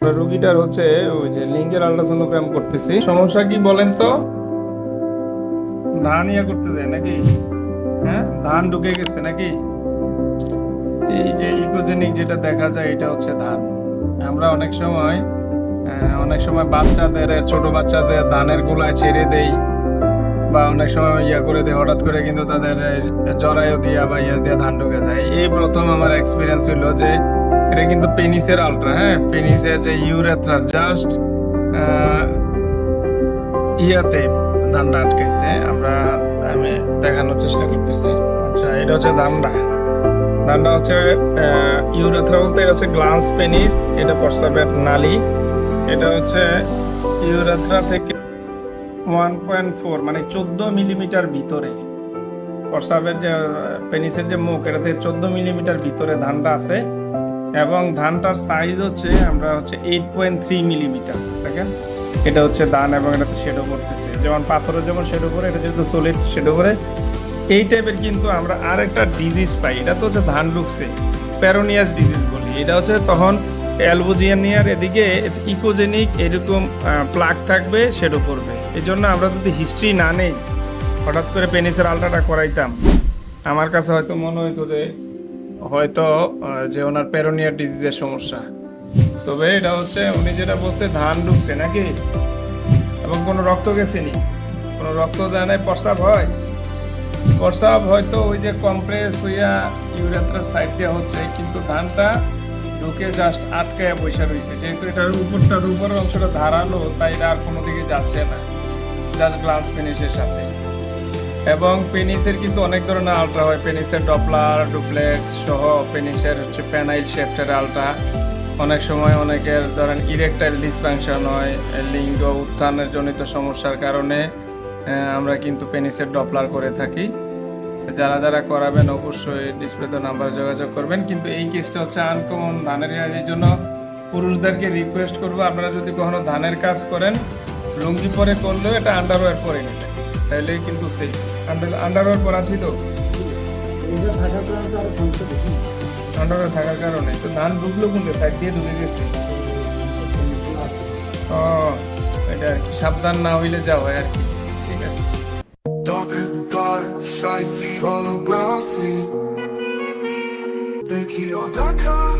রোগীটার হচ্ছে ওই যে লিঙ্গের আল্ট্রাসোনোগ্রাম করতেছি। সমস্যা কি বলেন তো? ধান ইয়া করতে যায় নাকি? হ্যাঁ, ধান ঢুকে গেছে নাকি? এই যে ইকোজেনিক যেটা দেখা যায় এটা হচ্ছে ধান। আমরা অনেক সময় বাচ্চাদের, ছোট বাচ্চাদের ধানের গোলায় ছেড়ে দেই, বা অনেক সময় ইয়া করে দেয়, হঠাৎ করে কিন্তু তাদের জরায়ু দিয়া বা ইয়া দিয়া ধান ঢুকে যায়। এই প্রথম আমার এক্সপিরিয়েন্স হলো যে এটা কিন্তু পেনিসের আলট্রা, হ্যাঁ, পেনিসের যে ইউরেথ্রার জাস্ট ইয়াতে ধানটা আটকাইছে। আমি দেখানোর চেষ্টা করতেছি। আচ্ছা, এটা হচ্ছে ধানটা হচ্ছে ইউরেথ্রা বলতে এটা হচ্ছে গ্লান্স পেনিস, এটা প্রস্রাবের নালী। এটা হচ্ছে ইউরেথ্রা থেকে 1.4 মানে 14 মিলিমিটার ভিতরে প্রস্রাবের যে পেনিসের যে মুখ, এটাতে 14 মিলিমিটার ভিতরে ধানটা আছে। এবং ধানটার সাইজ হচ্ছে 8.3 মিলিমিটার। দেখেন, এটা হচ্ছে ধান এবং এটাতে শেডো করতেছে, যেমন পাথরে যেমন শেডো করে, এটা যেহেতু সলিড শেডো করে। এই টাইপের কিন্তু আমরা আর একটা ডিজিজ পাই, এটা তো হচ্ছে ধান ঢুকছে, প্যারোনিয়াস ডিজিজ বলি। এটা হচ্ছে তখন অ্যালবুজিনিয়ার এদিকে ইকোজেনিক এরকম প্লাগ থাকবে, শেডো করবে। এই জন্য আমরা যদি হিস্ট্রি না নেই, হঠাৎ করে পেনিসের আলট্রাটা করাইতাম, আমার কাছে হয়তো মনে হইতো যে ওনার প্যারোনিয়ার ডিজিজের সমস্যা। তবে এটা হচ্ছে উনি যেটা বলছে ধান ঢুকছে নাকি, এবং কোনো রক্ত গেছেনি, কোনো রক্ত যায় নাই। প্রস্রাব হয়তো ওই যে কম্প্রেস হইয়া ইউরেথ্রার সাইড দিয়ে হচ্ছে, কিন্তু ধানটা ঢুকে জাস্ট আটকায় বসে রয়েছে। যেহেতু এটার উপরের অংশটা ধারালো, তাই এটা আর কোনো দিকে যাচ্ছে না, জাস্ট গ্লান্স পেনিসের সাথে। এবং পেনিসের কিন্তু অনেক ধরনের আলট্রা হয়, পেনিসের ডপলার, ডুপ্লেক্স সহ, পেনিসের হচ্ছে প্যানাইল শেফটের আলট্রা। অনেক সময় অনেকের ধরেন ইরেকটাইল ডিসফাংশন হয়, লিঙ্গ উত্থানের জনিত সমস্যার কারণে আমরা কিন্তু পেনিসের ডপলার করে থাকি। যারা যারা করাবেন অবশ্যই ডিসপ্লেতে নাম্বার যোগাযোগ করবেন। কিন্তু এই কেসটা হচ্ছে আনকমন ধানের কাজ, এই জন্য পুরুষদেরকে রিকোয়েস্ট করবো, আপনারা যদি কখনো ধানের কাজ করেন, লুঙ্গি পরে করলেও এটা আন্ডারওয়্যার পরে নেবেন, তাহলে কিন্তু সেফ। আন্ডারওয়্যার পরা ছিল, আন্ডারওয়্যার থাকার কারণে তো ধান ঢুকলো কিন্তু সাইড দিয়ে ঢুকে গেছে। ও, এটা আর কি, সাবধান না হইলে যা হয় আর কি। ঠিক আছে। Dark and dark, slightly holography. Thank you, Dakar.